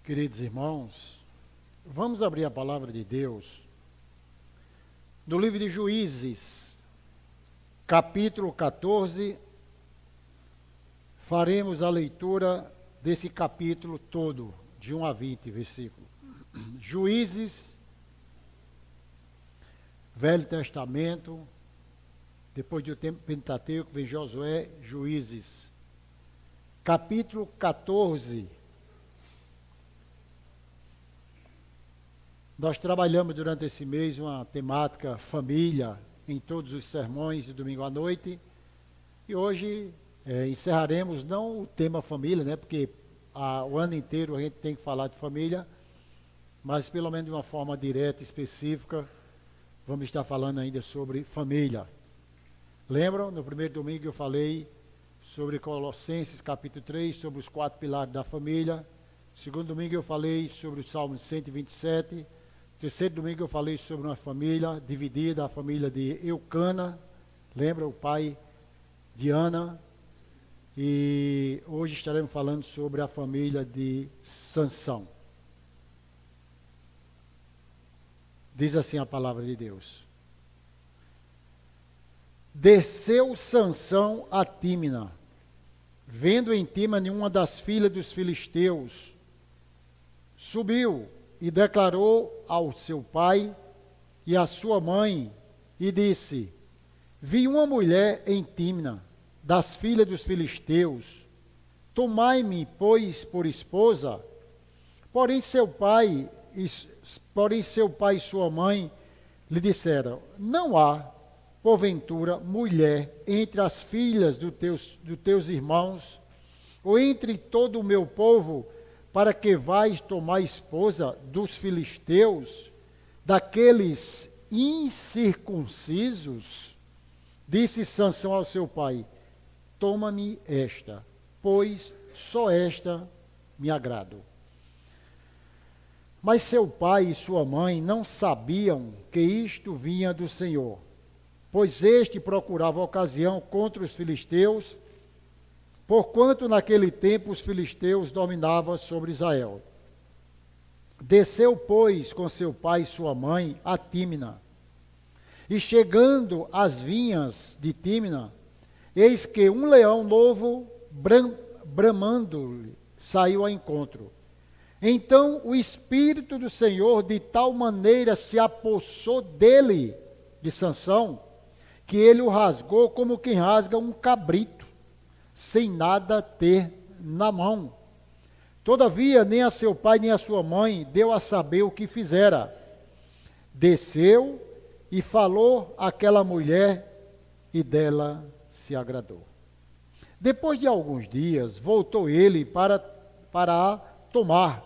Queridos irmãos, vamos abrir a palavra de Deus no livro de Juízes, capítulo 14. Faremos a leitura desse capítulo todo, de 1 a 20 versículos. Juízes, Velho Testamento, depois do tempo Pentateuco vem Josué, Juízes, capítulo 14. Nós trabalhamos durante esse mês uma temática família em todos os sermões de domingo à noite. E hoje encerraremos não o tema família, né? Porque o ano inteiro a gente tem que falar de família, mas pelo menos de uma forma direta, específica, vamos estar falando ainda sobre família. Lembram? No primeiro domingo eu falei sobre Colossenses capítulo 3, sobre os 4 pilares da família. Segundo domingo eu falei sobre o Salmo 127. Terceiro domingo eu falei sobre uma família dividida, a família de Eucana, lembra o pai de Ana? E hoje estaremos falando sobre a família de Sansão. Diz assim a palavra de Deus. Desceu Sansão a Tímina, vendo em Tímina uma das filhas dos filisteus, subiu e declarou ao seu pai e à sua mãe, e disse: vi uma mulher em Tímina, das filhas dos filisteus, tomai-me, pois, por esposa. Porém seu pai e sua mãe lhe disseram: não há, porventura, mulher entre as filhas dos teus irmãos, ou entre todo o meu povo, para que vais tomar esposa dos filisteus, daqueles incircuncisos? Disse Sansão ao seu pai: toma-me esta, pois só esta me agrado. Mas seu pai e sua mãe não sabiam que isto vinha do Senhor, pois este procurava ocasião contra os filisteus, porquanto naquele tempo os filisteus dominavam sobre Israel. Desceu, pois, com seu pai e sua mãe a Tímina, e chegando às vinhas de Tímina, eis que um leão novo, bramando-lhe, saiu ao encontro. Então o Espírito do Senhor de tal maneira se apossou dele, de Sansão, que ele o rasgou como quem rasga um cabrito, sem nada ter na mão. Todavia, nem a seu pai nem a sua mãe deu a saber o que fizera. Desceu e falou àquela mulher, e dela se agradou. Depois de alguns dias, voltou ele para a tomar.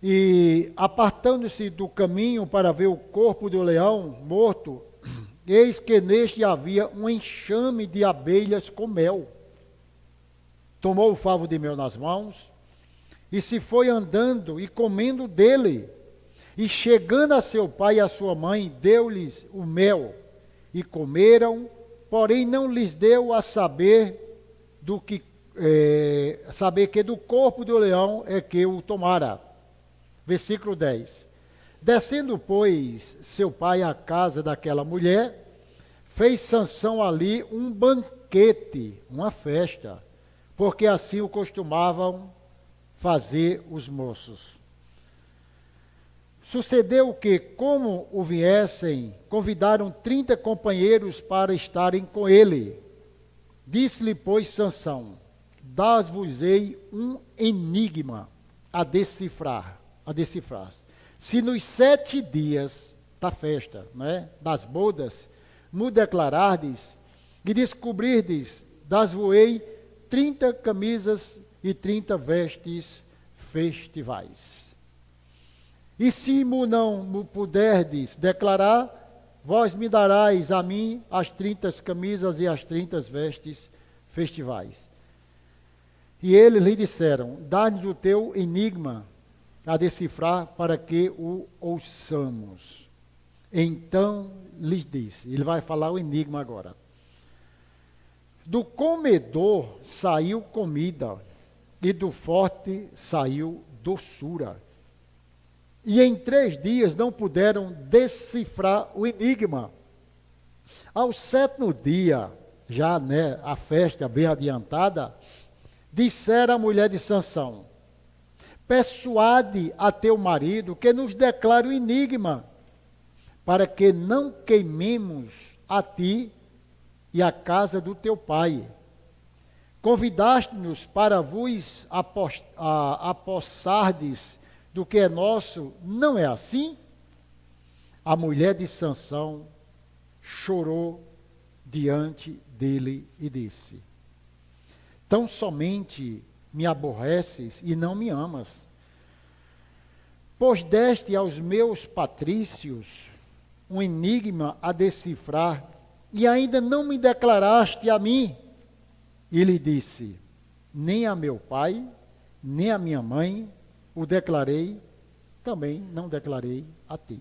E, apartando-se do caminho para ver o corpo do leão morto, eis que neste havia um enxame de abelhas com mel. Tomou o favo de mel nas mãos, e se foi andando e comendo dele. E chegando a seu pai e a sua mãe, deu-lhes o mel, e comeram, porém não lhes deu a saber que do corpo do leão é que o tomara. Versículo 10. Descendo, pois, seu pai à casa daquela mulher, fez Sansão ali um banquete, uma festa, porque assim o costumavam fazer os moços. Sucedeu que, como o viessem, convidaram 30 companheiros para estarem com ele. Disse-lhe, pois, Sansão: dar-vos-ei um enigma a decifrar. Se nos 7 dias da festa, né, das bodas, me declarardes e descobrirdes, dar-vos-ei 30 camisas e 30 vestes festivais. E se não puderdes declarar, vós me darais a mim as 30 camisas e as 30 vestes festivais. E eles lhe disseram: dá-nos o teu enigma a decifrar, para que o ouçamos. Então lhes disse, ele vai falar o enigma agora: do comedor saiu comida, e do forte saiu doçura. E em 3 dias não puderam decifrar o enigma. Ao 7º dia, já a festa bem adiantada, dissera a mulher de Sansão: persuade a teu marido que nos declare o enigma, para que não queimemos a ti e a casa do teu pai. Convidaste-nos para vos apossardes do que é nosso, não é assim? A mulher de Sansão chorou diante dele e disse: tão somente me aborreces e não me amas, pois deste aos meus patrícios um enigma a decifrar, e ainda não me declaraste a mim. E lhe disse: nem a meu pai, nem a minha mãe o declarei, também não declarei a ti.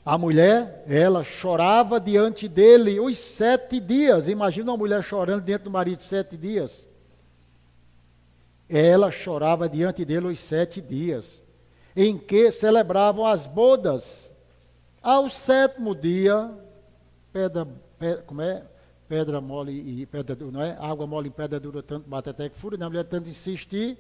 A mulher, ela chorava diante dele os 7 dias. Imagina uma mulher chorando diante do marido 7 dias. Ela chorava diante dele os 7 dias, em que celebravam as bodas. Ao 7º dia, pedra mole e pedra dura, não é? Água mole em pedra dura, tanto bate até que fura, a mulher tanto insistir.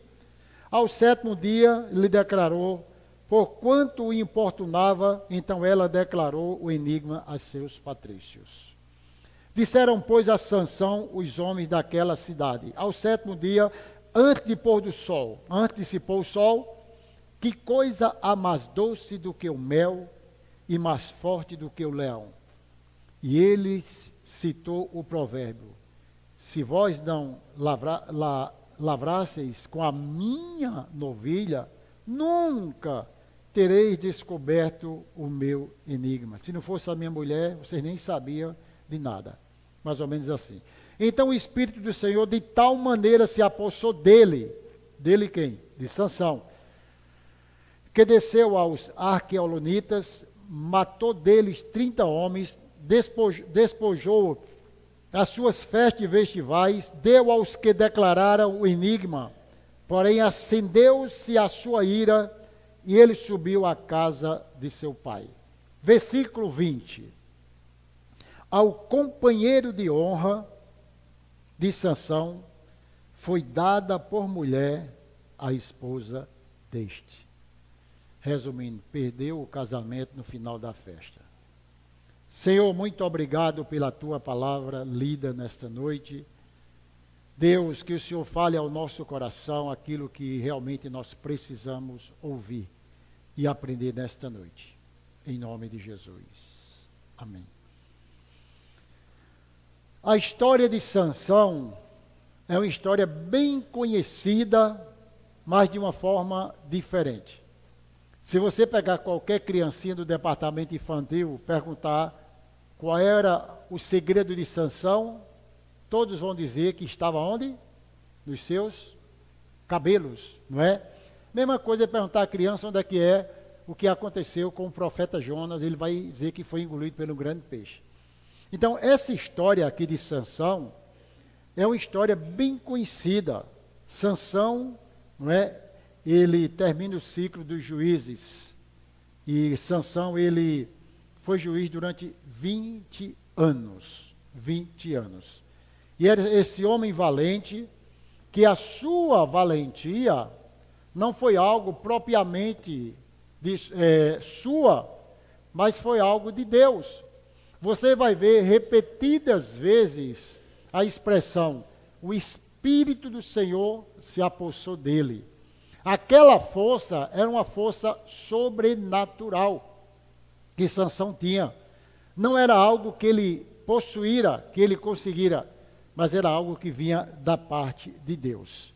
Ao 7º dia, lhe declarou, porquanto o importunava, então ela declarou o enigma a seus patrícios. Disseram, pois, a Sansão os homens daquela cidade: ao 7º dia, antes de se pôr o sol, que coisa há mais doce do que o mel e mais forte do que o leão? E ele citou o provérbio: se vós não lavrasseis com a minha novilha, nunca tereis descoberto o meu enigma. Se não fosse a minha mulher, vocês nem sabiam de nada. Mais ou menos assim. Então o Espírito do Senhor de tal maneira se apossou dele. Dele quem? De Sansão. Que desceu aos arqueolonitas, matou deles 30 homens, despojou as suas festas e festivais, deu aos que declararam o enigma, porém acendeu-se a sua ira e ele subiu à casa de seu pai. Versículo 20. Ao companheiro de honra de Sansão foi dada por mulher a esposa deste. Resumindo, perdeu o casamento no final da festa. Senhor, muito obrigado pela tua palavra lida nesta noite. Deus, que o Senhor fale ao nosso coração aquilo que realmente nós precisamos ouvir e aprender nesta noite. Em nome de Jesus. Amém. A história de Sansão é uma história bem conhecida, mas de uma forma diferente. Se você pegar qualquer criancinha do departamento infantil, perguntar qual era o segredo de Sansão, todos vão dizer que estava onde? Nos seus cabelos, não é? Mesma coisa é perguntar à criança onde é que é o que aconteceu com o profeta Jonas, ele vai dizer que foi engolido pelo grande peixe. Então, essa história aqui de Sansão é uma história bem conhecida. Sansão, não é? Ele termina o ciclo dos juízes. E Sansão, ele foi juiz durante 20 anos. 20 anos. E era esse homem valente, que a sua valentia não foi algo propriamente sua, mas foi algo de Deus. Você vai ver repetidas vezes a expressão: o Espírito do Senhor se apossou dele. Aquela força era uma força sobrenatural que Sansão tinha. Não era algo que ele possuíra, que ele conseguira, mas era algo que vinha da parte de Deus.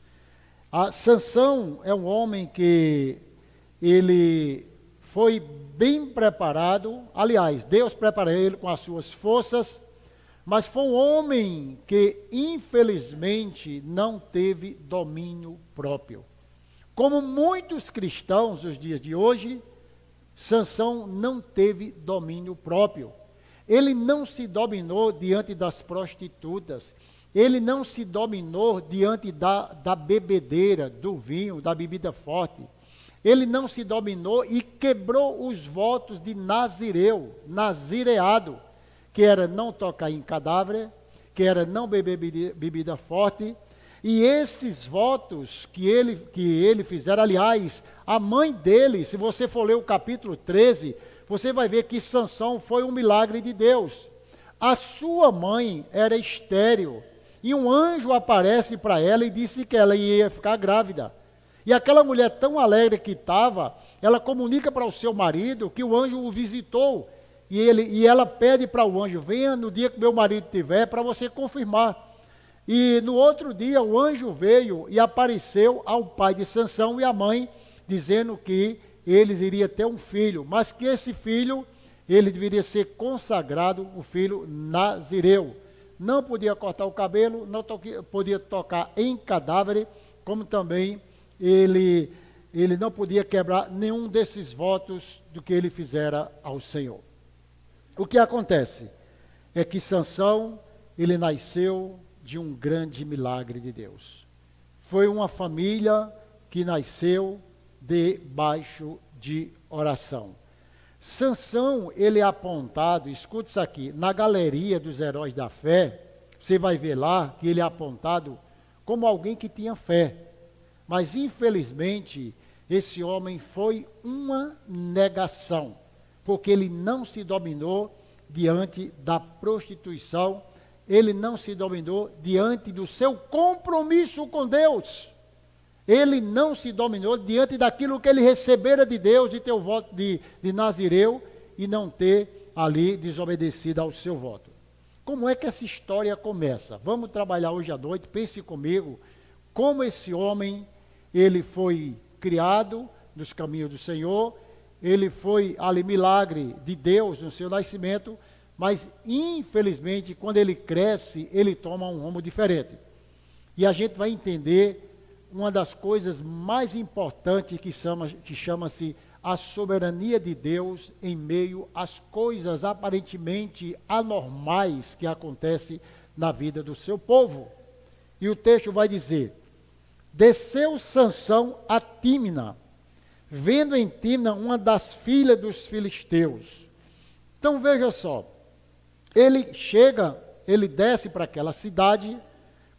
Sansão é um homem que ele foi bem preparado. Aliás, Deus preparou ele com as suas forças, mas foi um homem que infelizmente não teve domínio próprio. Como muitos cristãos dos dias de hoje, Sansão não teve domínio próprio. Ele não se dominou diante das prostitutas. ele não se dominou diante da bebedeira, do vinho, da bebida forte. Ele não se dominou e quebrou os votos de Nazireu, nazireado, que era não tocar em cadáver, que era não beber bebida forte. E esses votos que ele fizera, aliás, a mãe dele, se você for ler o capítulo 13, você vai ver que Sansão foi um milagre de Deus. A sua mãe era estéril, e um anjo aparece para ela e disse que ela ia ficar grávida. E aquela mulher tão alegre que estava, ela comunica para o seu marido que o anjo o visitou, e ela pede para o anjo, venha no dia que meu marido estiver, para você confirmar. E no outro dia o anjo veio e apareceu ao pai de Sansão e à mãe, dizendo que eles iriam ter um filho, mas que esse filho, ele deveria ser consagrado, o filho Nazireu. Não podia cortar o cabelo, não podia tocar em cadáver, como também ele não podia quebrar nenhum desses votos do que ele fizera ao Senhor. O que acontece é que Sansão, ele nasceu de um grande milagre de Deus. Foi uma família que nasceu debaixo de oração. Sansão, ele é apontado, escute isso aqui, na galeria dos heróis da fé, você vai ver lá que ele é apontado como alguém que tinha fé. Mas, infelizmente, esse homem foi uma negação, porque ele não se dominou diante da prostituição, ele não se dominou diante do seu compromisso com Deus. Ele não se dominou diante daquilo que ele recebera de Deus, de ter o voto de Nazireu, e não ter ali desobedecido ao seu voto. Como é que essa história começa? Vamos trabalhar hoje à noite, pense comigo, como esse homem, ele foi criado nos caminhos do Senhor, ele foi ali milagre de Deus no seu nascimento, mas infelizmente quando ele cresce, ele toma um rumo diferente. E a gente vai entender uma das coisas mais importantes que chama-se a soberania de Deus em meio às coisas aparentemente anormais que acontecem na vida do seu povo. E o texto vai dizer, desceu Sansão a Tímina, vendo em Tímina uma das filhas dos filisteus. Então veja só, ele desce para aquela cidade,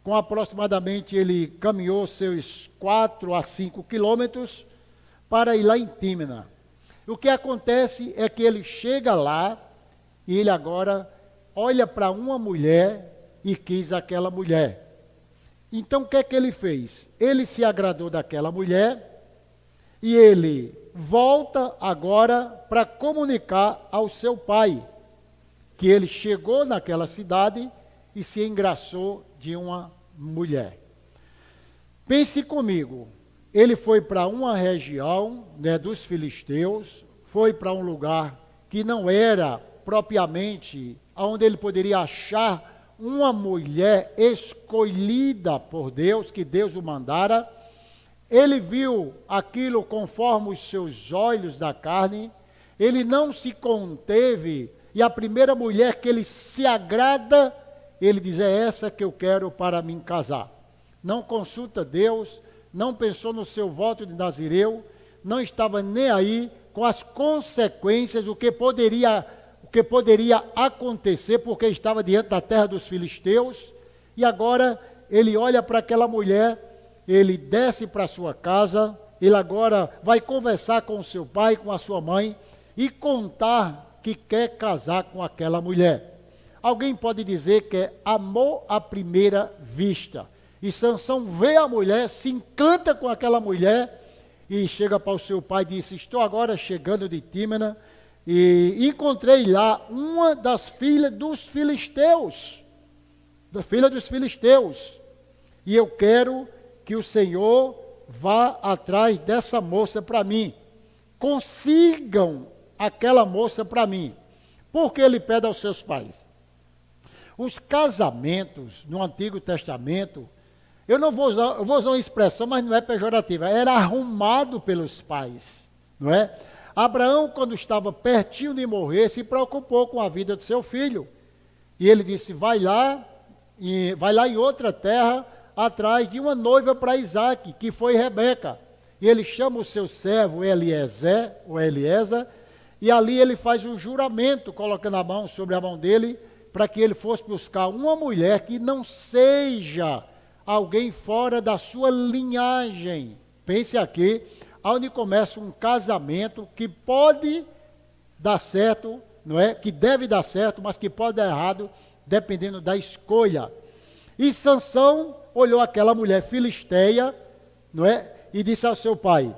com aproximadamente, ele caminhou seus 4 a 5 quilômetros para ir lá em Tímina. O que acontece é que ele chega lá e ele agora olha para uma mulher e quis aquela mulher. Então o que é que ele fez? Ele se agradou daquela mulher e ele volta agora para comunicar ao seu pai que ele chegou naquela cidade e se engraçou de uma mulher. Pense comigo, ele foi para uma região, dos filisteus, foi para um lugar que não era propriamente onde ele poderia achar uma mulher escolhida por Deus, que Deus o mandara. Ele viu aquilo conforme os seus olhos da carne, ele não se conteve, e a primeira mulher que ele se agrada, ele diz, é essa que eu quero para me casar. Não consulta Deus, não pensou no seu voto de Nazireu, não estava nem aí com as consequências, o que poderia acontecer, porque estava diante da terra dos filisteus, e agora ele olha para aquela mulher, ele desce para sua casa, ele agora vai conversar com o seu pai, com a sua mãe, e contar que quer casar com aquela mulher. Alguém pode dizer que é amor à primeira vista. E Sansão vê a mulher, se encanta com aquela mulher e chega para o seu pai e disse, estou agora chegando de Tímina e encontrei lá uma das filhas dos filisteus, e eu quero que o Senhor vá atrás dessa moça para mim. Consigam aquela moça para mim. Porque ele pede aos seus pais. Os casamentos no Antigo Testamento, eu vou usar uma expressão, mas não é pejorativa, era arrumado pelos pais, não é? Abraão, quando estava pertinho de morrer, se preocupou com a vida do seu filho. E ele disse, vai lá vai lá em outra terra, atrás de uma noiva para Isaac, que foi Rebeca. E ele chama o seu servo Eliezer, e ali ele faz um juramento, colocando a mão sobre a mão dele, para que ele fosse buscar uma mulher que não seja alguém fora da sua linhagem. Pense aqui, onde começa um casamento que pode dar certo, não é? Que deve dar certo, mas que pode dar errado, dependendo da escolha. E Sansão olhou aquela mulher filisteia, não é? E disse ao seu pai: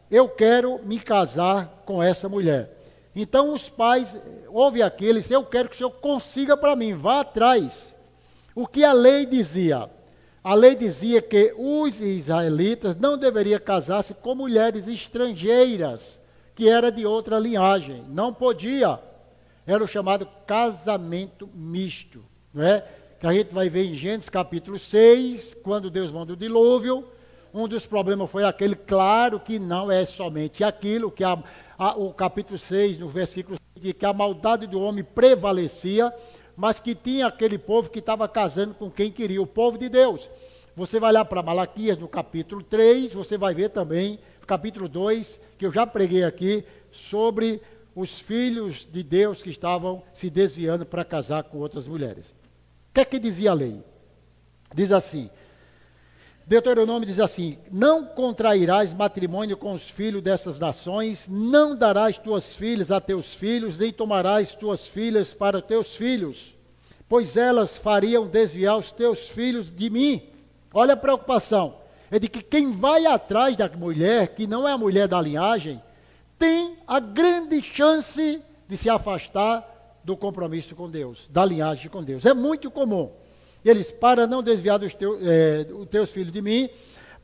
eu quero me casar com essa mulher. Então os pais, ouve aqueles, eu quero que o senhor consiga para mim, vá atrás. O que a lei dizia? A lei dizia que os israelitas não deveriam casar-se com mulheres estrangeiras, que era de outra linhagem, não podia. Era o chamado casamento misto, não é? Que a gente vai ver em Gênesis capítulo 6, quando Deus manda o dilúvio. Um dos problemas foi aquele, claro que não é somente aquilo, que o capítulo 6, no versículo 5, que a maldade do homem prevalecia, mas que tinha aquele povo que estava casando com quem queria, o povo de Deus. Você vai lá para Malaquias, no capítulo 3, você vai ver também, no capítulo 2, que eu já preguei aqui, sobre os filhos de Deus que estavam se desviando para casar com outras mulheres. O que é que dizia a lei? Diz assim, Deuteronômio diz assim: não contrairás matrimônio com os filhos dessas nações, não darás tuas filhas a teus filhos, nem tomarás tuas filhas para teus filhos, pois elas fariam desviar os teus filhos de mim. Olha a preocupação, é de que quem vai atrás da mulher, que não é a mulher da linhagem, tem a grande chance de se afastar do compromisso com Deus, da linhagem com Deus. É muito comum. Eles, para não desviar os teus filhos de mim,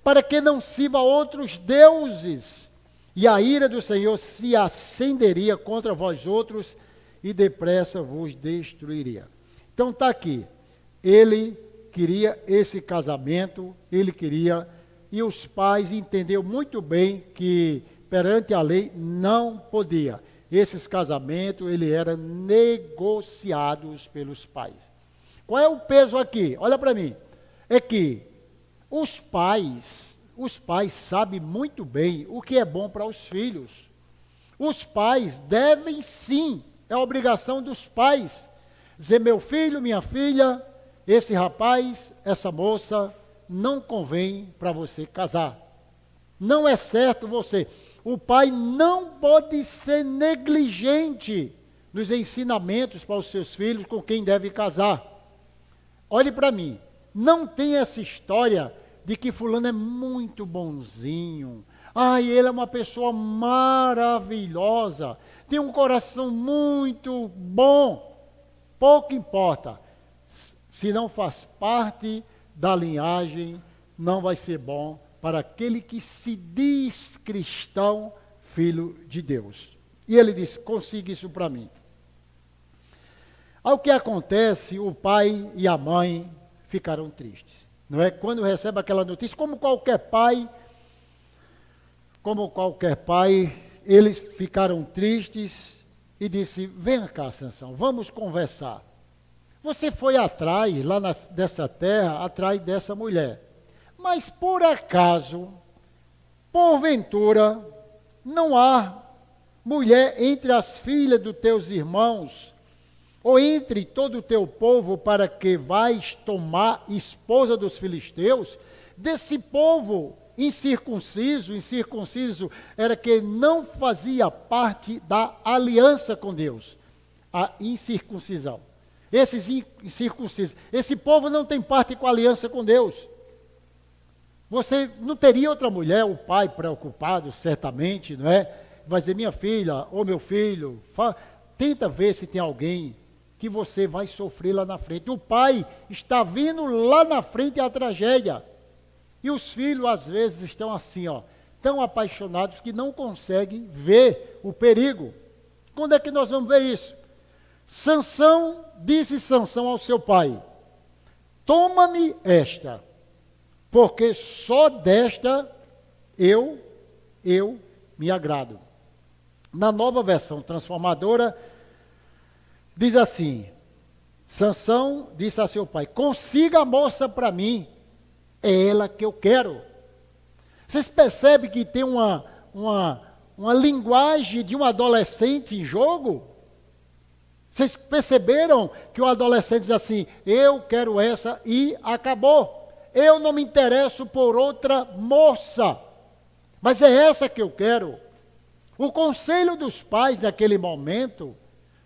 para que não sirva outros deuses, e a ira do Senhor se acenderia contra vós outros, e depressa vos destruiria. Então está aqui, ele queria esse casamento, ele queria, e os pais entenderam muito bem que perante a lei não podia. Esses casamentos, ele eram negociados pelos pais. Qual é o peso aqui? Olha para mim. É que os pais sabem muito bem o que é bom para os filhos. Os pais devem sim, é obrigação dos pais, dizer: meu filho, minha filha, esse rapaz, essa moça, não convém para você casar. Não é certo você. O pai não pode ser negligente nos ensinamentos para os seus filhos com quem deve casar. Olhe para mim, não tem essa história de que fulano é muito bonzinho. Ele é uma pessoa maravilhosa, tem um coração muito bom. Pouco importa. Se não faz parte da linhagem, não vai ser bom para aquele que se diz cristão, filho de Deus. E ele disse: consiga isso para mim. Ao que acontece, o pai e a mãe ficaram tristes. Não é? Quando recebe aquela notícia, como qualquer pai, eles ficaram tristes e disse: vem cá, Sansão, vamos conversar. Você foi atrás, dessa terra, atrás dessa mulher. Mas por acaso, porventura, não há mulher entre as filhas dos teus irmãos, ou entre todo o teu povo, para que vais tomar esposa dos filisteus? Desse povo incircunciso era que não fazia parte da aliança com Deus, a incircuncisão. Esses incircuncisos, esse povo não tem parte com a aliança com Deus. Você não teria outra mulher, o pai preocupado, certamente, não é? Vai dizer: minha filha, ou meu filho, tenta ver se tem alguém que você vai sofrer lá na frente. O pai está vindo lá na frente a tragédia. E os filhos, às vezes, estão assim, tão apaixonados que não conseguem ver o perigo. Quando é que nós vamos ver isso? Disse Sansão ao seu pai: toma-me esta, porque só desta eu me agrado. Na Nova Versão Transformadora, diz assim: Sansão disse a seu pai: consiga a moça para mim, é ela que eu quero. Vocês percebem que tem uma linguagem de um adolescente em jogo? Vocês perceberam que o adolescente diz assim: eu quero essa e acabou. Eu não me interesso por outra moça, mas é essa que eu quero. O conselho dos pais naquele momento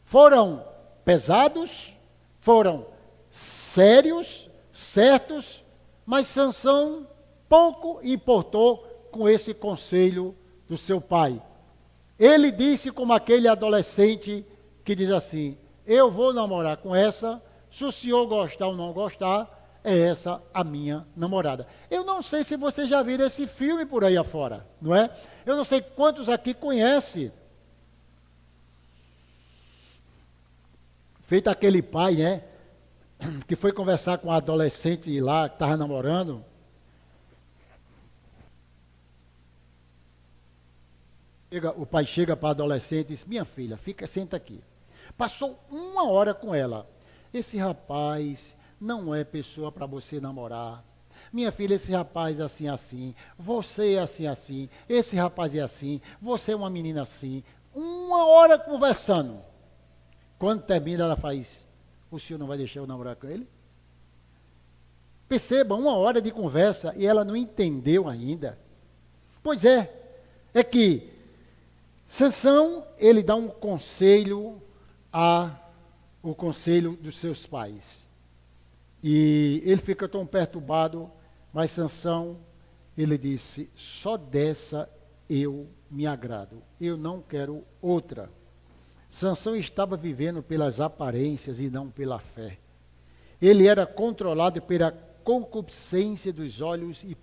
foram pesados, foram sérios, certos, mas Sansão pouco importou com esse conselho do seu pai. Ele disse como aquele adolescente que diz assim: eu vou namorar com essa, se o senhor gostar ou não gostar, é essa a minha namorada. Eu não sei se você já viu esse filme por aí afora, não é? Eu não sei quantos aqui conhecem. Feito aquele pai, né, que foi conversar com a adolescente lá, que estava namorando. O pai chega para a adolescente e diz: minha filha, senta aqui. Passou 1 hora com ela. Esse rapaz não é pessoa para você namorar. Minha filha, esse rapaz é assim, assim. Você é assim, assim. Esse rapaz é assim. Você é uma menina assim. 1 hora conversando. Quando termina, ela faz: o senhor não vai deixar eu namorar com ele? Perceba, 1 hora de conversa e ela não entendeu ainda. Pois é que Sansão, ele dá um conselho o conselho dos seus pais. E ele fica tão perturbado, mas Sansão, ele disse: só dessa eu me agrado, eu não quero outra. Sansão estava vivendo pelas aparências e não pela fé. Ele era controlado pela concupiscência dos olhos e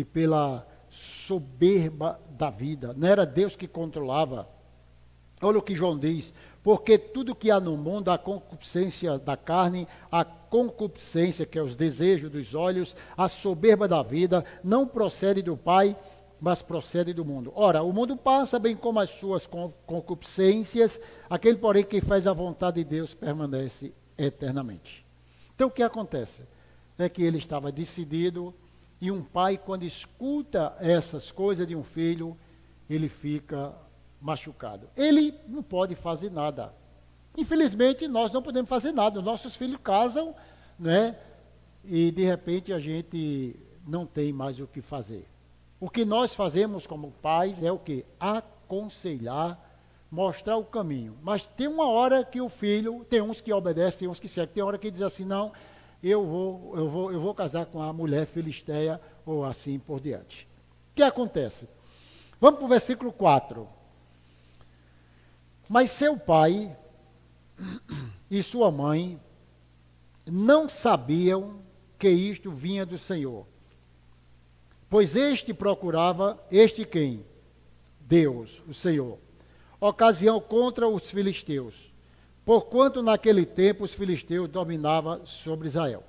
pela soberba da vida. Não era Deus que controlava. Olha o que João diz: porque tudo que há no mundo, a concupiscência da carne, a concupiscência, que é os desejos dos olhos, a soberba da vida, não procede do Pai, mas procede do mundo. Ora, o mundo passa, bem como as suas concupiscências, aquele, porém, que faz a vontade de Deus permanece eternamente. Então, o que acontece? É que ele estava decidido, e um pai, quando escuta essas coisas de um filho, ele fica machucado. Ele não pode fazer nada. Infelizmente, nós não podemos fazer nada. Os nossos filhos casam, né? E de repente a gente não tem mais o que fazer. O que nós fazemos como pais é o quê? Aconselhar, mostrar o caminho. Mas tem uma hora que o filho, tem uns que obedecem, tem uns que seguem, tem hora que diz assim: não, eu vou casar com a mulher filisteia, ou assim por diante. O que acontece? Vamos para o versículo 4. Mas seu pai e sua mãe não sabiam que isto vinha do Senhor, pois este procurava, este quem? Deus, o Senhor, ocasião contra os filisteus, porquanto naquele tempo os filisteus dominavam sobre Israel.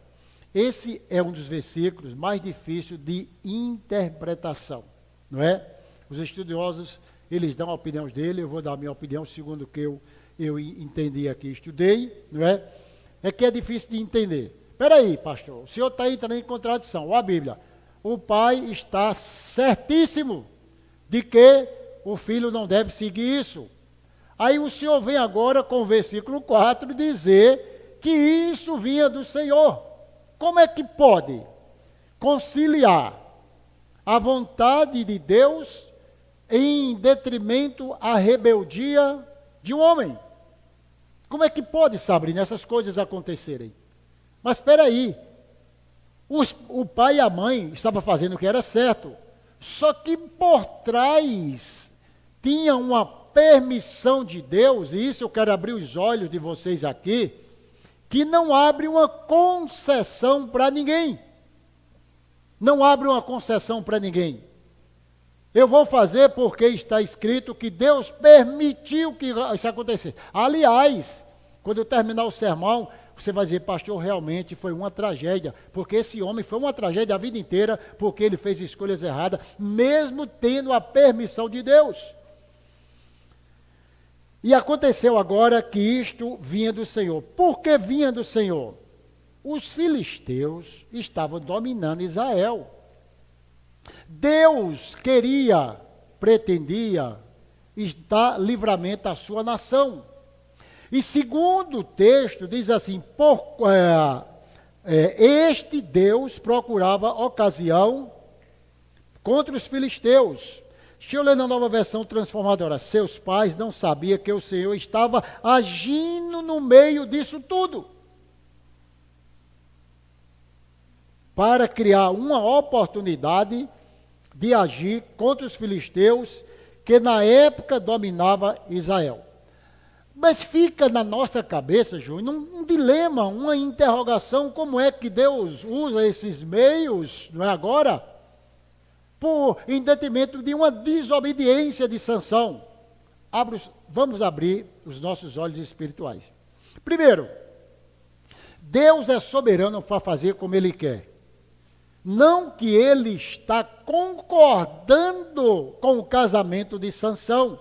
Esse é um dos versículos mais difíceis de interpretação, não é? Os estudiosos, eles dão a opinião dele, eu vou dar a minha opinião segundo o que eu entendi aqui, estudei, não é? É que é difícil de entender. Espera aí, pastor, o senhor está entrando em contradição. Olha a Bíblia. O pai está certíssimo de que o filho não deve seguir isso. Aí o senhor vem agora com o versículo 4 dizer que isso vinha do Senhor. Como é que pode conciliar a vontade de Deus em detrimento à rebeldia de um homem? Como é que pode, Sabrina, essas coisas acontecerem? Mas espera aí, o pai e a mãe estavam fazendo o que era certo, só que por trás tinha uma permissão de Deus, e isso eu quero abrir os olhos de vocês aqui, que não abre uma concessão para ninguém. Não abre uma concessão para ninguém. Eu vou fazer porque está escrito que Deus permitiu que isso acontecesse. Aliás, quando eu terminar o sermão, você vai dizer: pastor, realmente foi uma tragédia, porque esse homem foi uma tragédia a vida inteira, porque ele fez escolhas erradas, mesmo tendo a permissão de Deus. E aconteceu agora que isto vinha do Senhor. Por que vinha do Senhor? Os filisteus estavam dominando Israel. Deus pretendia dar livramento à sua nação. E segundo o texto, diz assim, este Deus procurava ocasião contra os filisteus. Deixa eu ler na Nova Versão Transformadora. Seus pais não sabiam que o Senhor estava agindo no meio disso tudo, para criar uma oportunidade de agir contra os filisteus, que na época dominava Israel. Mas fica na nossa cabeça, Júnior, um dilema, uma interrogação, como é que Deus usa esses meios, não é agora? Em detrimento de uma desobediência de Sansão. Vamos abrir os nossos olhos espirituais. Primeiro, Deus é soberano para fazer como Ele quer. Não que Ele está concordando com o casamento de Sansão,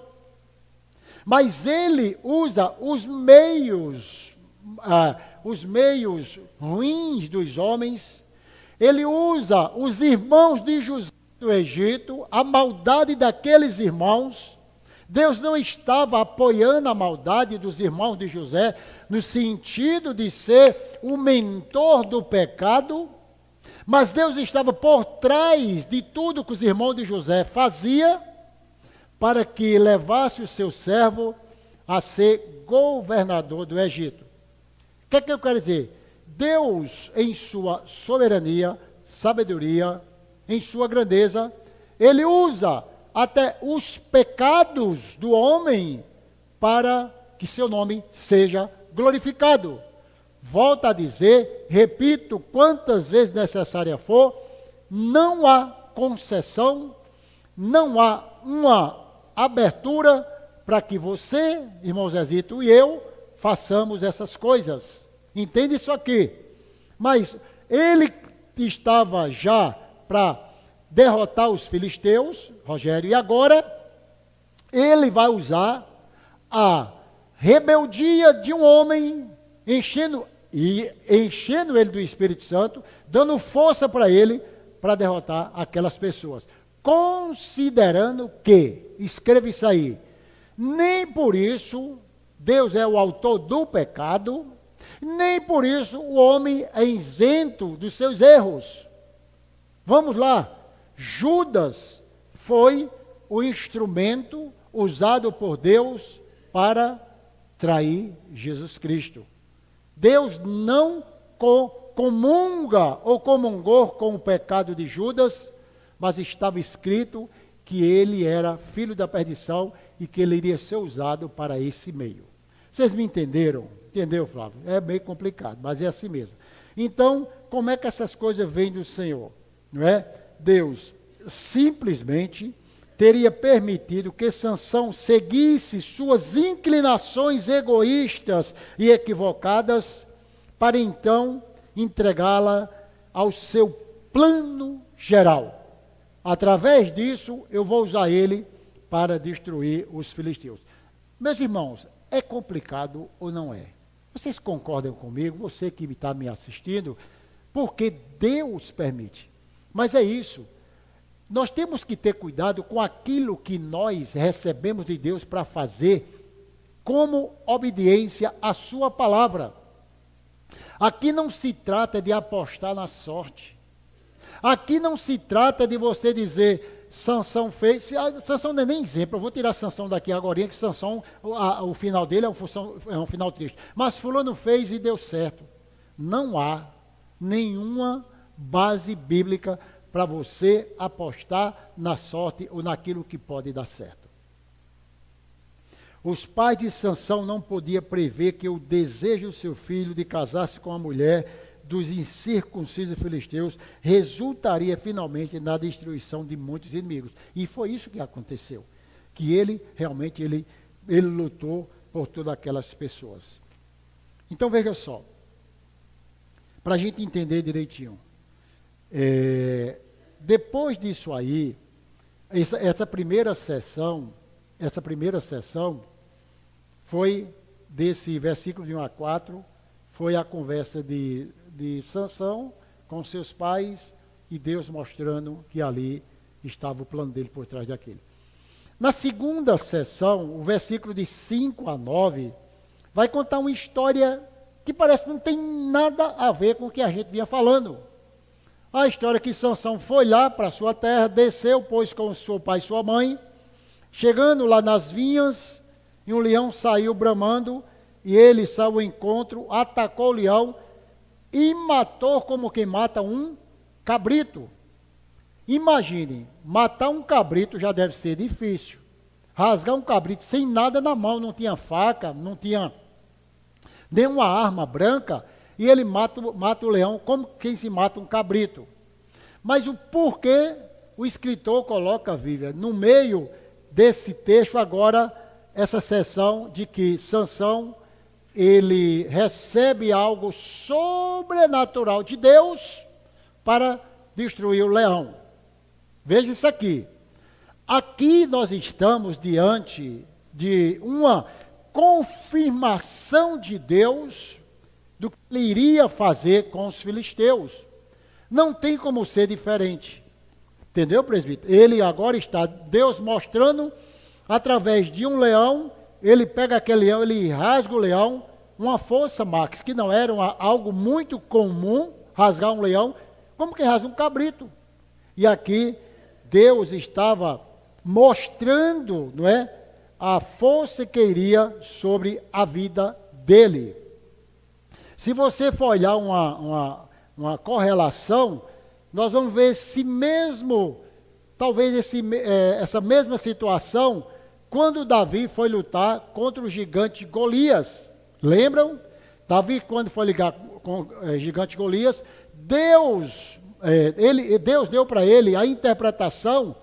mas Ele usa os meios ruins dos homens. Ele usa os irmãos de José do Egito, a maldade daqueles irmãos. Deus não estava apoiando a maldade dos irmãos de José, no sentido de ser o mentor do pecado, mas Deus estava por trás de tudo que os irmãos de José faziam, para que levasse o seu servo a ser governador do Egito. O que é que eu quero dizer? Deus, em sua soberania, sabedoria, em sua grandeza, Ele usa até os pecados do homem para que seu nome seja glorificado. Volto a dizer, repito quantas vezes necessária for, não há concessão, não há uma abertura para que você, irmão Zezito, e eu façamos essas coisas. Entende isso aqui? Mas ele estava já para derrotar os filisteus, Rogério, e agora ele vai usar a rebeldia de um homem, enchendo ele do Espírito Santo, dando força para ele, para derrotar aquelas pessoas. Considerando que, escreva isso aí, nem por isso Deus é o autor do pecado, nem por isso o homem é isento dos seus erros. Vamos lá, Judas foi o instrumento usado por Deus para trair Jesus Cristo. Deus não comunga ou comungou com o pecado de Judas, mas estava escrito que ele era filho da perdição e que ele iria ser usado para esse meio. Vocês me entenderam? Entendeu, Flávio? É meio complicado, mas é assim mesmo. Então, como é que essas coisas vêm do Senhor? Não é? Deus simplesmente teria permitido que Sansão seguisse suas inclinações egoístas e equivocadas, para então entregá-la ao seu plano geral. Através disso, eu vou usar ele para destruir os filisteus. Meus irmãos, é complicado ou não é? Vocês concordam comigo, você que está me assistindo, porque Deus permite. Mas é isso. Nós temos que ter cuidado com aquilo que nós recebemos de Deus para fazer como obediência à sua palavra. Aqui não se trata de apostar na sorte. Aqui não se trata de você dizer, Sansão fez. Sansão não é nem exemplo, eu vou tirar Sansão daqui agora, que Sansão, o final dele é um final triste. Mas fulano fez e deu certo. Não há nenhuma base bíblica para você apostar na sorte ou naquilo que pode dar certo. Os pais de Sansão não podiam prever que o desejo do seu filho de casar-se com a mulher dos incircuncisos filisteus resultaria finalmente na destruição de muitos inimigos. E foi isso que aconteceu, que ele realmente ele lutou por todas aquelas pessoas. Então veja só, para a gente entender direitinho, depois disso aí, essa primeira sessão, foi desse versículo de 1 a 4, foi a conversa de Sansão com seus pais e Deus mostrando que ali estava o plano dele por trás daquele. Na segunda sessão, o versículo de 5 a 9, vai contar uma história que parece que não tem nada a ver com o que a gente vinha falando. A história que Sansão foi lá para a sua terra, desceu, pois, com seu pai e sua mãe, chegando lá nas vinhas, e um leão saiu bramando, e ele saiu ao encontro, atacou o leão e matou como quem mata um cabrito. Imagine, matar um cabrito já deve ser difícil. Rasgar um cabrito sem nada na mão, não tinha faca, não tinha nenhuma arma branca, e ele mata o leão como quem se mata um cabrito. Mas o porquê o escritor coloca, Vivian, no meio desse texto agora, essa seção de que Sansão, ele recebe algo sobrenatural de Deus para destruir o leão. Veja isso aqui. Aqui nós estamos diante de uma confirmação de Deus do que ele iria fazer com os filisteus. Não tem como ser diferente. Entendeu, presbítero? Ele agora está, Deus mostrando, através de um leão, ele pega aquele leão, ele rasga o leão, uma força, Max, que não era algo muito comum, rasgar um leão, como quem rasga um cabrito. E aqui, Deus estava mostrando, não é, a força que iria sobre a vida dele. Se você for olhar uma correlação, nós vamos ver esse mesmo, talvez essa mesma situação, quando Davi foi lutar contra o gigante Golias. Lembram? Davi, quando foi ligar com o gigante Golias, Deus deu para ele a interpretação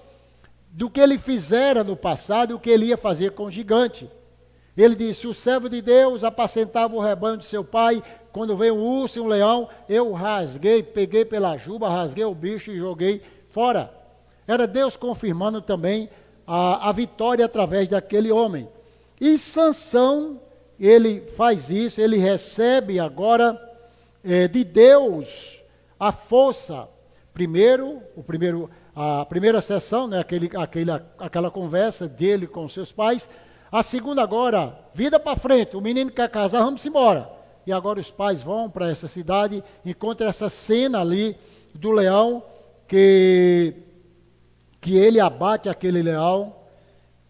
do que ele fizera no passado e o que ele ia fazer com o gigante. Ele disse: o servo de Deus apacentava o rebanho de seu pai, quando veio um urso e um leão, eu rasguei, peguei pela juba, rasguei o bicho e joguei fora. Era Deus confirmando também a vitória através daquele homem. E Sansão, ele faz isso, ele recebe agora de Deus a força. A primeira sessão, né, aquela conversa dele com seus pais. A segunda agora, vida para frente, o menino quer casar, vamos embora. E agora os pais vão para essa cidade, encontram essa cena ali do leão, que ele abate aquele leão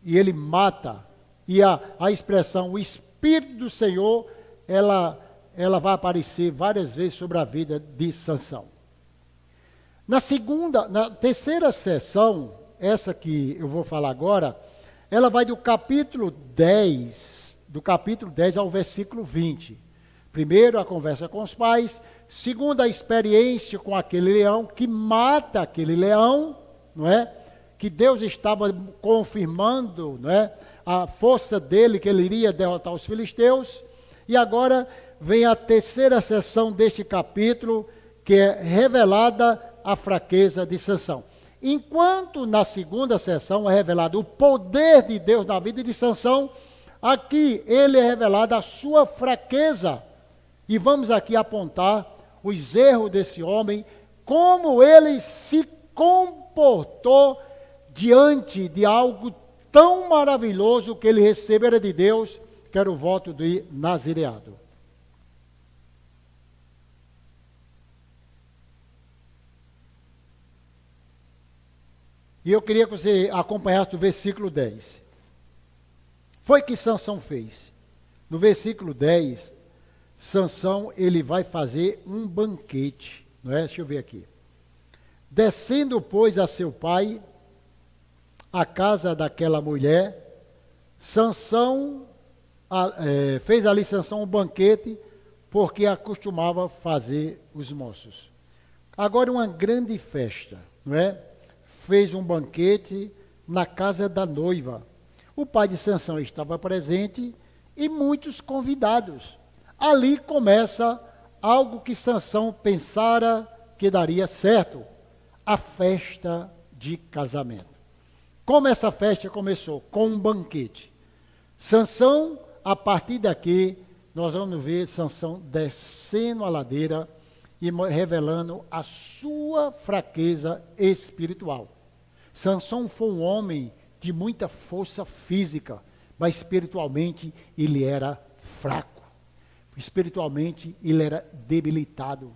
e ele mata. E a expressão, o Espírito do Senhor, ela vai aparecer várias vezes sobre a vida de Sansão. Na terceira sessão, essa que eu vou falar agora, ela vai do capítulo 10 ao versículo 20. Primeiro, a conversa com os pais. Segundo, a experiência com aquele leão, que mata aquele leão, não é? Que Deus estava confirmando, não é? A força dele, que ele iria derrotar os filisteus. E agora vem a terceira sessão deste capítulo, que é revelada a fraqueza de Sansão. Enquanto na segunda sessão é revelado o poder de Deus na vida de Sansão, aqui ele é revelado a sua fraqueza. E vamos aqui apontar os erros desse homem, como ele se comportou diante de algo tão maravilhoso que ele recebera de Deus, que era o voto de nazireado. E eu queria que você acompanhasse o versículo 10. Foi que Sansão fez. No versículo 10, Sansão, ele vai fazer um banquete, não é? Deixa eu ver aqui. Descendo, pois, a seu pai, a casa daquela mulher, Sansão, fez ali Sansão um banquete, porque acostumava fazer os moços. Agora uma grande festa, não é? Fez um banquete na casa da noiva. O pai de Sansão estava presente e muitos convidados. Ali começa algo que Sansão pensara que daria certo, a festa de casamento. Como essa festa começou? Com um banquete. Sansão a partir daqui, nós vamos ver Sansão descendo a ladeira e revelando a sua fraqueza espiritual. Sansão foi um homem de muita força física, mas espiritualmente ele era fraco. Espiritualmente ele era debilitado.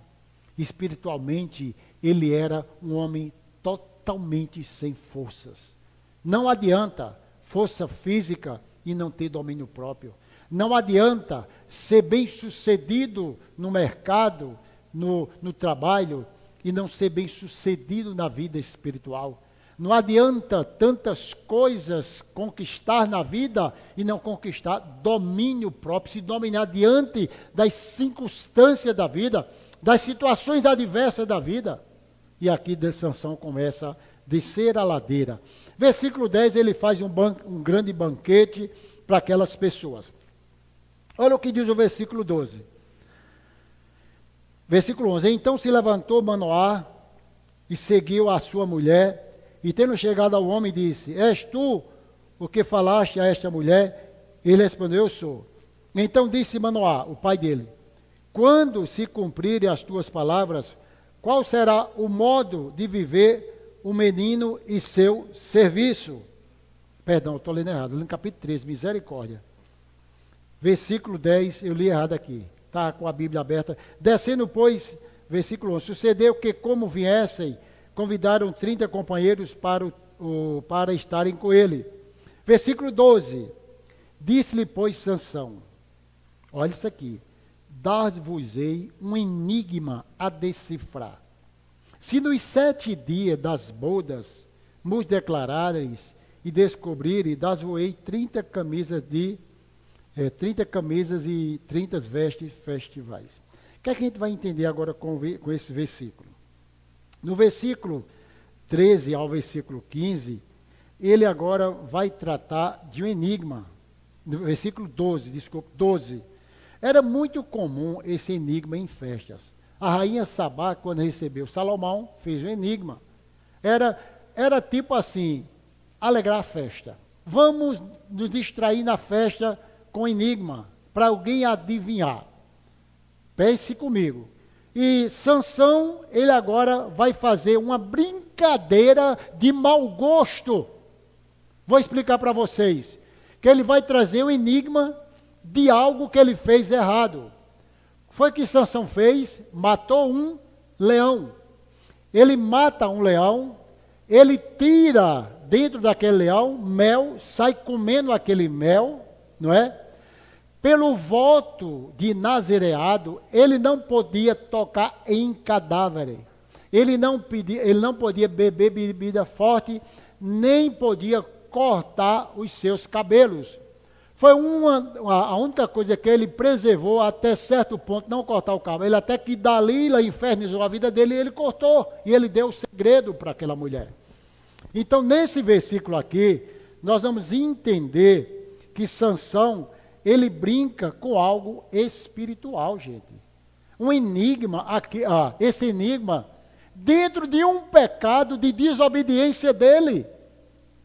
Espiritualmente ele era um homem totalmente sem forças. Não adianta força física e não ter domínio próprio. Não adianta ser bem-sucedido no mercado, no trabalho, e não ser bem-sucedido na vida espiritual. Não adianta tantas coisas conquistar na vida e não conquistar domínio próprio, se dominar diante das circunstâncias da vida, das situações adversas da vida. E aqui Sansão começa a descer a ladeira. Versículo 10, ele faz um grande banquete para aquelas pessoas. Olha o que diz o versículo 12. Versículo 11, então se levantou Manoá e seguiu a sua mulher, e tendo chegado ao homem, disse, és tu o que falaste a esta mulher? Ele respondeu, eu sou. Então disse Manoá, o pai dele, quando se cumprirem as tuas palavras, qual será o modo de viver o menino e seu serviço? Perdão, estou lendo errado, lendo capítulo 13, misericórdia. Versículo 10, eu li errado aqui, está com a Bíblia aberta. Descendo, pois, versículo 11, sucedeu que como viessem, convidaram 30 companheiros para estarem com ele. Versículo 12, disse-lhe, pois, Sansão, olha isso aqui, dar-vos-ei um enigma a decifrar. Se nos 7 dias das bodas nos declarareis e descobrirem, dar-vos-ei 30 camisas e 30 vestes festivais. O que é que a gente vai entender agora com esse versículo? No versículo 13 ao versículo 15, ele agora vai tratar de um enigma. No versículo 12. Era muito comum esse enigma em festas. A rainha Sabá, quando recebeu Salomão, fez um enigma. Era tipo assim, alegrar a festa. Vamos nos distrair na festa com enigma, para alguém adivinhar. Pense comigo. E Sansão, ele agora vai fazer uma brincadeira de mau gosto. Vou explicar para vocês. Que ele vai trazer um enigma de algo que ele fez errado. Foi que Sansão fez? Matou um leão. Ele mata um leão, ele tira dentro daquele leão mel, sai comendo aquele mel, não é? Pelo voto de nazireado, ele não podia tocar em cadáver. Ele não podia beber bebida forte, nem podia cortar os seus cabelos. Foi a única coisa que ele preservou até certo ponto, não cortar o cabelo. Ele até que Dalila infernizou a vida dele, ele cortou. E ele deu o segredo para aquela mulher. Então, nesse versículo aqui, nós vamos entender que Sansão, ele brinca com algo espiritual, gente. Um enigma, esse enigma, dentro de um pecado de desobediência dele.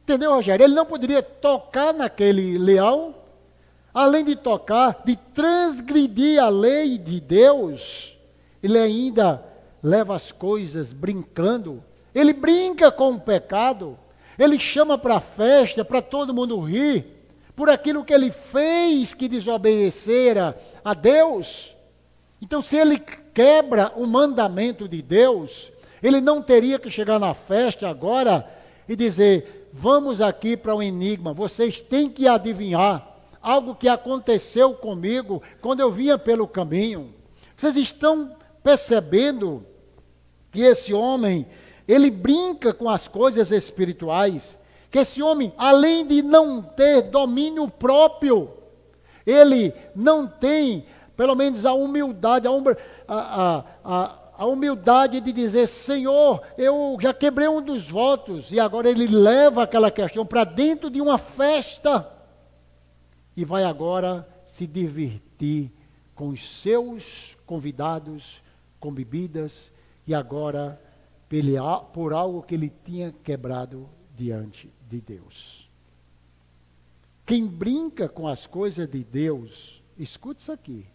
Entendeu, Rogério? Ele não poderia tocar naquele leão, além de tocar, de transgredir a lei de Deus, ele ainda leva as coisas brincando. Ele brinca com o pecado, ele chama para a festa, para todo mundo rir, por aquilo que ele fez que desobedecera a Deus. Então, se ele quebra o mandamento de Deus, ele não teria que chegar na festa agora e dizer, vamos aqui para um enigma, vocês têm que adivinhar algo que aconteceu comigo quando eu vinha pelo caminho. Vocês estão percebendo que esse homem, ele brinca com as coisas espirituais, que esse homem, além de não ter domínio próprio, ele não tem, pelo menos, a humildade, a humildade de dizer, Senhor, eu já quebrei um dos votos, e agora ele leva aquela questão para dentro de uma festa, e vai agora se divertir com os seus convidados, com bebidas, e agora pelear por algo que ele tinha quebrado diante de Deus. Quem brinca com as coisas de Deus, escute isso aqui,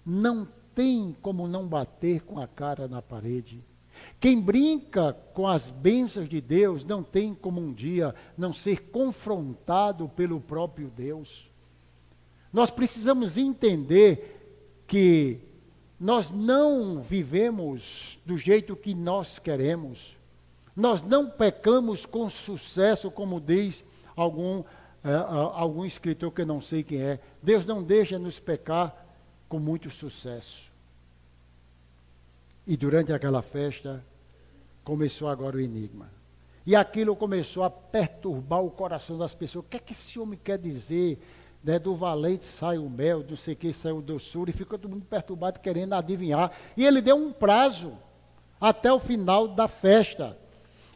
não tem como não bater com a cara na parede. Quem brinca com as bênçãos de Deus, não tem como um dia não ser confrontado pelo próprio Deus. Nós precisamos entender que nós não vivemos do jeito que nós queremos. Nós não pecamos com sucesso, como diz algum escritor que eu não sei quem é. Deus não deixa nos pecar com muito sucesso. E durante aquela festa, começou agora o enigma. E aquilo começou a perturbar o coração das pessoas. O que é que esse homem quer dizer? Né? Do valente sai o mel, do sei que sai o doçura, e fica todo mundo perturbado querendo adivinhar. E ele deu um prazo até o final da festa.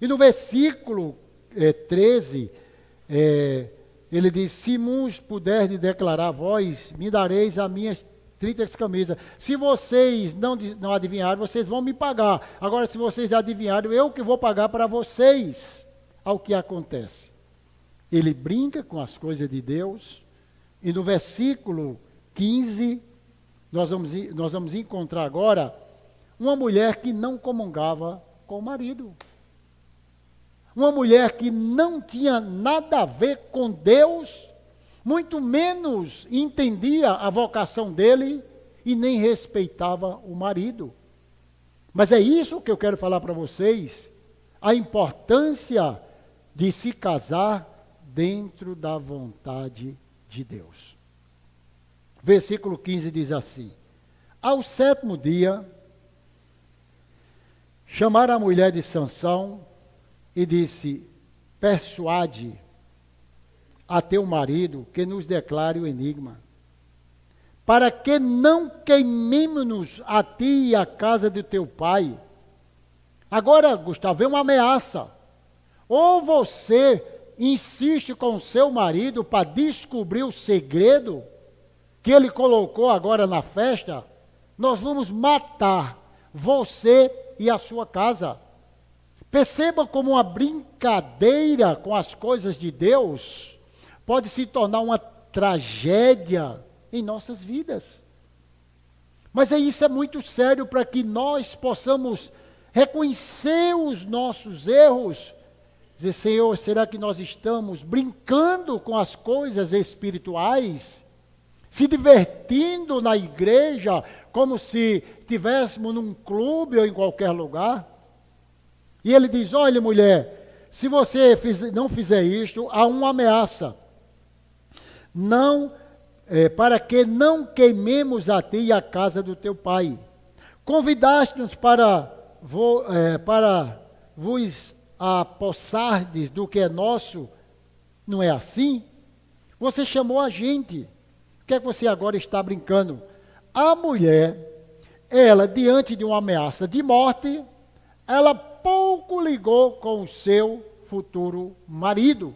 E no versículo 13, ele diz, se uns puderem declarar vós, me dareis as minhas 30 camisas. Se vocês não adivinharem, vocês vão me pagar. Agora, se vocês adivinharem, eu que vou pagar para vocês. Ao que acontece? Ele brinca com as coisas de Deus, e no versículo 15, nós vamos encontrar agora uma mulher que não comungava com o marido. Uma mulher que não tinha nada a ver com Deus, muito menos entendia a vocação dele e nem respeitava o marido. Mas é isso que eu quero falar para vocês, a importância de se casar dentro da vontade de Deus. Versículo 15 diz assim, ao 7º dia, chamaram a mulher de Sansão e disse, persuade a teu marido que nos declare o enigma, para que não queimemos-nos a ti e a casa do teu pai. Agora, Gustavo, é uma ameaça. Ou você insiste com o seu marido para descobrir o segredo que ele colocou agora na festa, nós vamos matar você e a sua casa. Perceba como uma brincadeira com as coisas de Deus pode se tornar uma tragédia em nossas vidas. Mas isso é muito sério para que nós possamos reconhecer os nossos erros. Dizer, Senhor, será que nós estamos brincando com as coisas espirituais? Se divertindo na igreja como se estivéssemos num clube ou em qualquer lugar? E ele diz, olha mulher, se você não fizer isto, há uma ameaça. Para que não queimemos a ti e a casa do teu pai. Convidaste-nos para vos apossardes do que é nosso, não é assim? Você chamou a gente, o que é que você agora está brincando? A mulher, ela diante de uma ameaça de morte, ela pouco ligou com o seu futuro marido.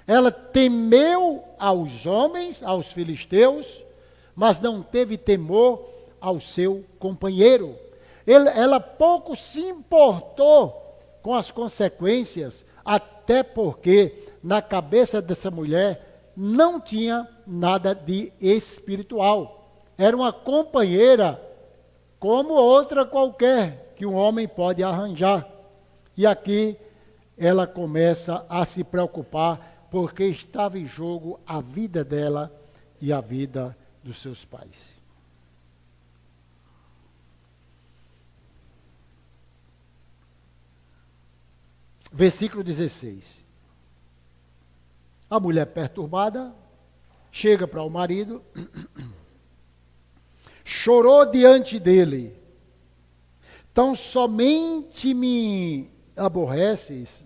Ela temeu aos homens, aos filisteus, mas não teve temor ao seu companheiro. Ela pouco se importou com as consequências, até porque na cabeça dessa mulher não tinha nada de espiritual. Era uma companheira como outra qualquer que um homem pode arranjar. E aqui ela começa a se preocupar porque estava em jogo a vida dela e a vida dos seus pais. Versículo 16. A mulher perturbada chega para o marido, chorou diante dele. Tão somente me aborreces,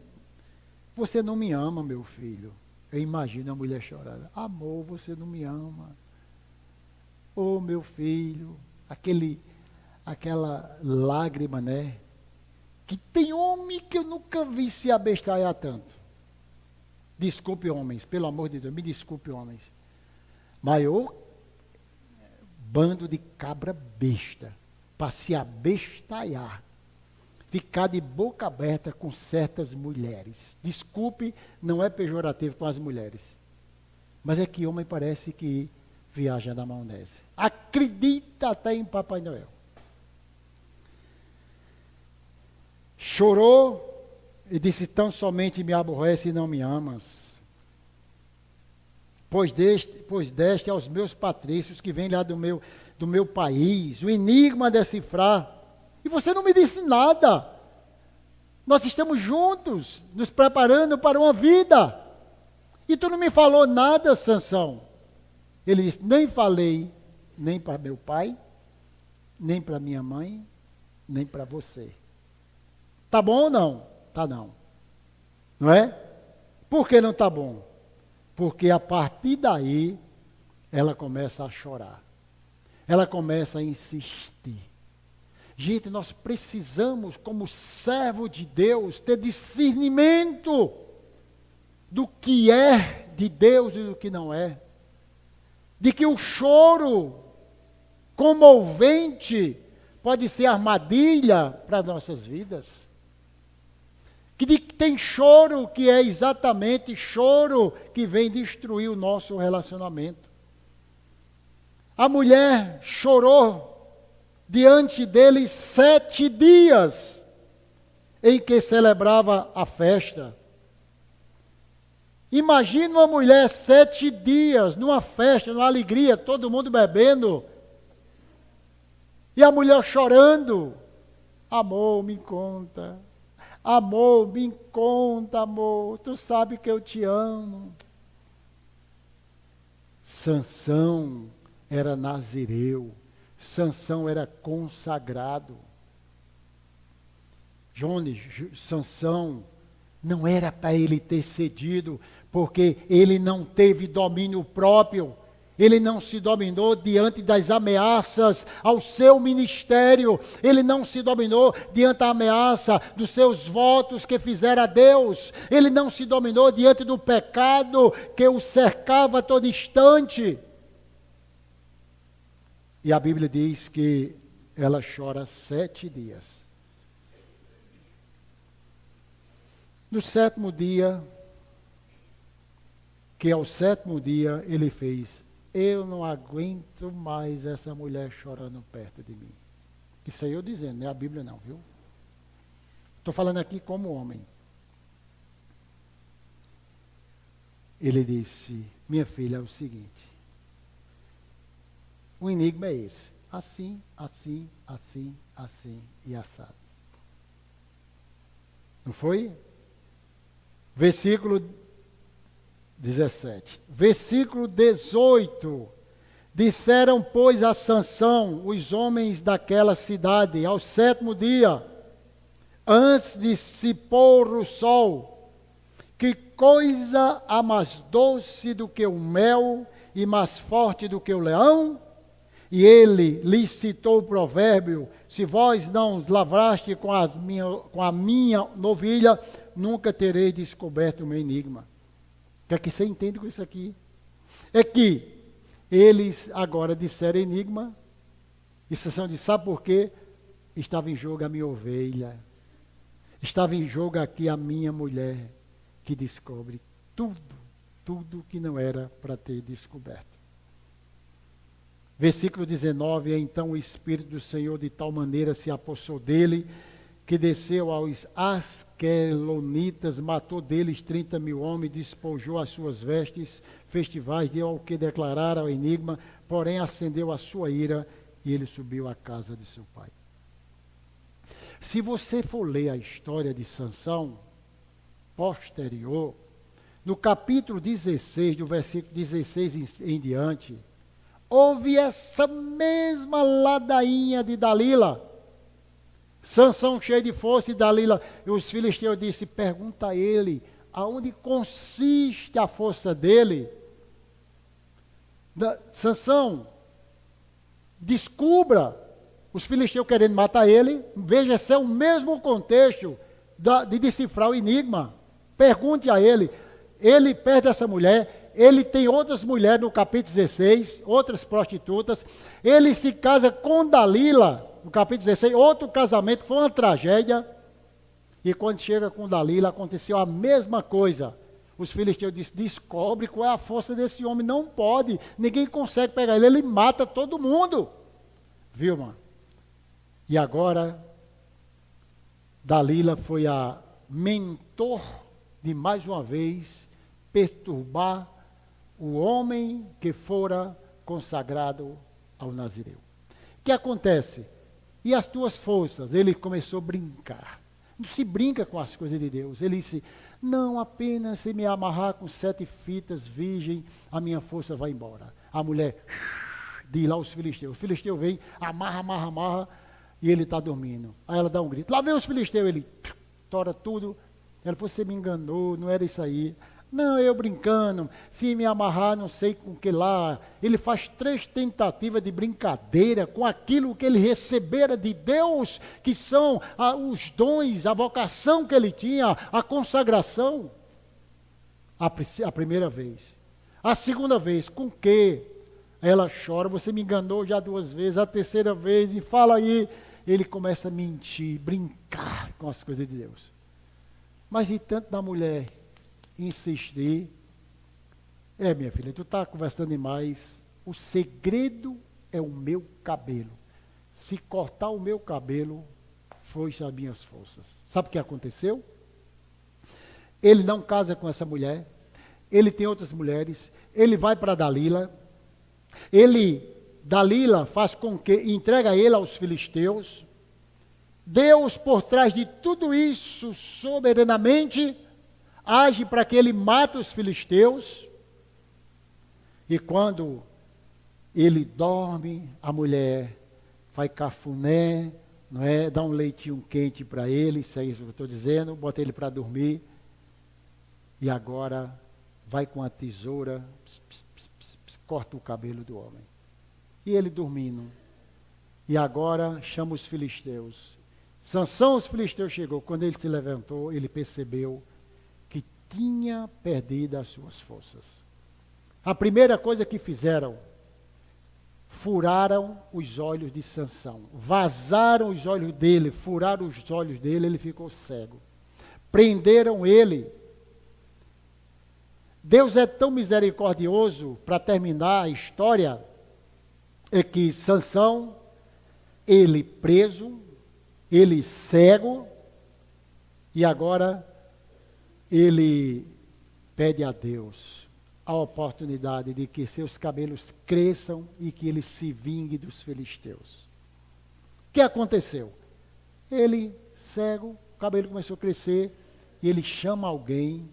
você não me ama, meu filho. Eu imagino a mulher chorando. Amor, você não me ama. Oh, meu filho, aquela lágrima, né? Que tem homem que eu nunca vi se abestalhar tanto. Desculpe, homens, pelo amor de Deus, me desculpe, homens. Mas bando de cabra besta, para se abestalhar, ficar de boca aberta com certas mulheres. Desculpe, não é pejorativo com as mulheres. Mas é que homem parece que viaja na maionese. Acredita até em Papai Noel. Chorou e disse: tão somente me aborrece e não me amas. Pois deste aos meus patrícios que vêm lá do meu país, o enigma a decifrar. E você não me disse nada. Nós estamos juntos, nos preparando para uma vida. E tu não me falou nada, Sansão. Ele disse: nem falei nem para meu pai, nem para minha mãe, nem para você. Tá bom ou não? Tá não. Não é? Por que não tá bom? Porque a partir daí, ela começa a chorar. Ela começa a insistir. Gente, nós precisamos, como servo de Deus, ter discernimento do que é de Deus e do que não é. De que o choro comovente pode ser armadilha para nossas vidas. Que tem choro que é exatamente choro que vem destruir o nosso relacionamento. A mulher chorou diante dele 7 dias em que celebrava a festa. Imagina uma mulher 7 dias numa festa, numa alegria, todo mundo bebendo. E a mulher chorando. Amor, me conta. Amor, me conta, amor. Tu sabe que eu te amo. Sansão era nazireu. Sansão era consagrado. Jones, Sansão, não era para ele ter cedido, porque ele não teve domínio próprio. Ele não se dominou diante das ameaças ao seu ministério. Ele não se dominou diante da ameaça dos seus votos que fizera a Deus. Ele não se dominou diante do pecado que o cercava a todo instante. E a Bíblia diz que ela chora 7 dias. No 7º dia, que ao 7º dia ele fez: eu não aguento mais essa mulher chorando perto de mim. Isso aí eu dizendo, não é a Bíblia não, viu? Estou falando aqui como homem. Ele disse: minha filha, é o seguinte, o enigma é esse, assim, assim, assim, assim e assado. Não foi? Versículo 17. Versículo 18. Disseram, pois, a Sansão, os homens daquela cidade, ao 7º dia, antes de se pôr o sol, que coisa há mais doce do que o mel e mais forte do que o leão? E ele lhes citou o provérbio: se vós não lavraste com a minha novilha, nunca terei descoberto o meu enigma. O que é que você entende com isso aqui? É que eles agora disseram enigma, e Sansão disse: sabe por quê? Estava em jogo a minha ovelha, estava em jogo aqui a minha mulher, que descobre tudo que não era para ter descoberto. Versículo 19, então o Espírito do Senhor de tal maneira se apossou dele, que desceu aos Asquelonitas, matou deles 30.000 homens, despojou as suas vestes, festivais, deu ao que declarara o enigma, porém acendeu a sua ira, e ele subiu à casa de seu pai. Se você for ler a história de Sansão, posterior, no capítulo 16, do versículo 16 em diante, houve essa mesma ladainha de Dalila. Sansão cheio de força e Dalila, e os filisteus disse: pergunta a ele, aonde consiste a força dele? Sansão, descubra. Os filisteus querendo matar ele, veja se é o mesmo contexto de decifrar o enigma. Pergunte a ele. Ele perde essa mulher, ele tem outras mulheres no capítulo 16, outras prostitutas, ele se casa com Dalila, no capítulo 16, outro casamento, foi uma tragédia, e quando chega com Dalila, aconteceu a mesma coisa. Os filisteus disseram, descobre qual é a força desse homem, não pode, ninguém consegue pegar ele, ele mata todo mundo. Viu, mano? E agora, Dalila foi a mentor de mais uma vez perturbar o homem que fora consagrado ao Nazireu. O que acontece? E as tuas forças? Ele começou a brincar. Não se brinca com as coisas de Deus. Ele disse, não, apenas se me amarrar com 7 fitas virgem, a minha força vai embora. A mulher diz lá os filisteus. O filisteu vem, amarra, e ele está dormindo. Aí ela dá um grito. Lá vem os filisteus, ele tora tudo. Ela falou, você me enganou, não era isso aí. Não, eu brincando, se me amarrar, não sei com que lá. Ele faz 3 tentativas de brincadeira com aquilo que ele recebera de Deus, que são os dons, a vocação que ele tinha, a consagração. A primeira vez. A segunda vez, com que? Ela chora, você me enganou já 2 vezes. A terceira vez, e fala aí. Ele começa a mentir, brincar com as coisas de Deus. Mas e tanto da mulher insistir, minha filha, tu está conversando demais, o segredo é o meu cabelo. Se cortar o meu cabelo, foi as minhas forças. Sabe o que aconteceu? Ele não casa com essa mulher, ele tem outras mulheres, ele vai para Dalila, Dalila faz com que, entrega ele aos filisteus. Deus, por trás de tudo isso, soberanamente, age para que ele mate os filisteus. E quando ele dorme, a mulher faz cafuné, não é? Dá um leitinho quente para ele, isso é isso que eu estou dizendo, bota ele para dormir. E agora vai com a tesoura, corta o cabelo do homem. E ele dormindo. E agora chama os filisteus. Sansão, os filisteus chegou. Quando ele se levantou, ele percebeu que tinha perdido as suas forças. A primeira coisa que fizeram, furaram os olhos de Sansão. Vazaram os olhos dele, furaram os olhos dele, ele ficou cego. Prenderam ele. Deus é tão misericordioso, para terminar a história, é que Sansão, ele preso, ele cego, e agora ele pede a Deus a oportunidade de que seus cabelos cresçam e que ele se vingue dos filisteus. O que aconteceu? Ele, cego, o cabelo começou a crescer, e ele chama alguém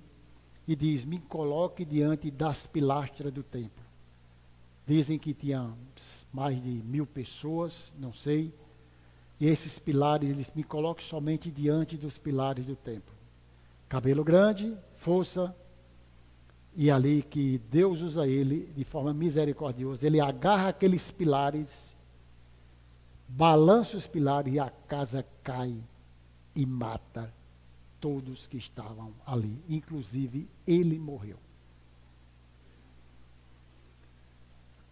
e diz, me coloque diante das pilastras do templo. Dizem que tinha mais de 1000 pessoas, não sei. E esses pilares, eles me colocam somente diante dos pilares do templo. Cabelo grande, força, e ali que Deus usa ele de forma misericordiosa. Ele agarra aqueles pilares, balança os pilares e a casa cai e mata todos que estavam ali. Inclusive, ele morreu.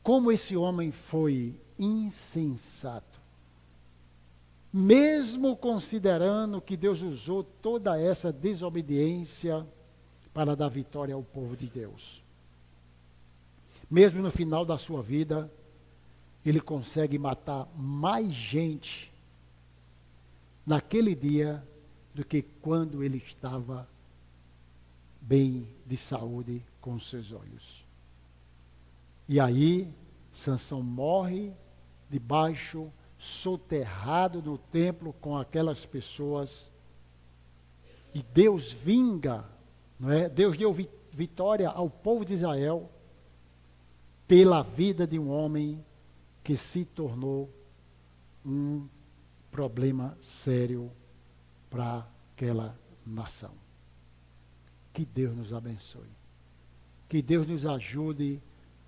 Como esse homem foi insensato. Mesmo considerando que Deus usou toda essa desobediência para dar vitória ao povo de Deus. Mesmo no final da sua vida, ele consegue matar mais gente naquele dia do que quando ele estava bem de saúde com os seus olhos. E aí, Sansão morre debaixo, soterrado no templo com aquelas pessoas. E Deus vinga, não é? Deus deu vitória ao povo de Israel pela vida de um homem que se tornou um problema sério para aquela nação. Que Deus nos abençoe. Que Deus nos ajude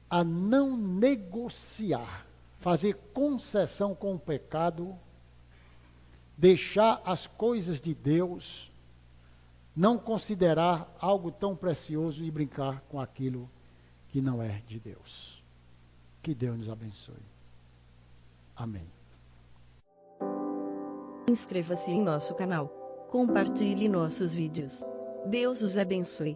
a não negociar, fazer concessão com o pecado, deixar as coisas de Deus, não considerar algo tão precioso e brincar com aquilo que não é de Deus. Que Deus nos abençoe. Amém. Inscreva-se em nosso canal. Compartilhe nossos vídeos. Deus os abençoe.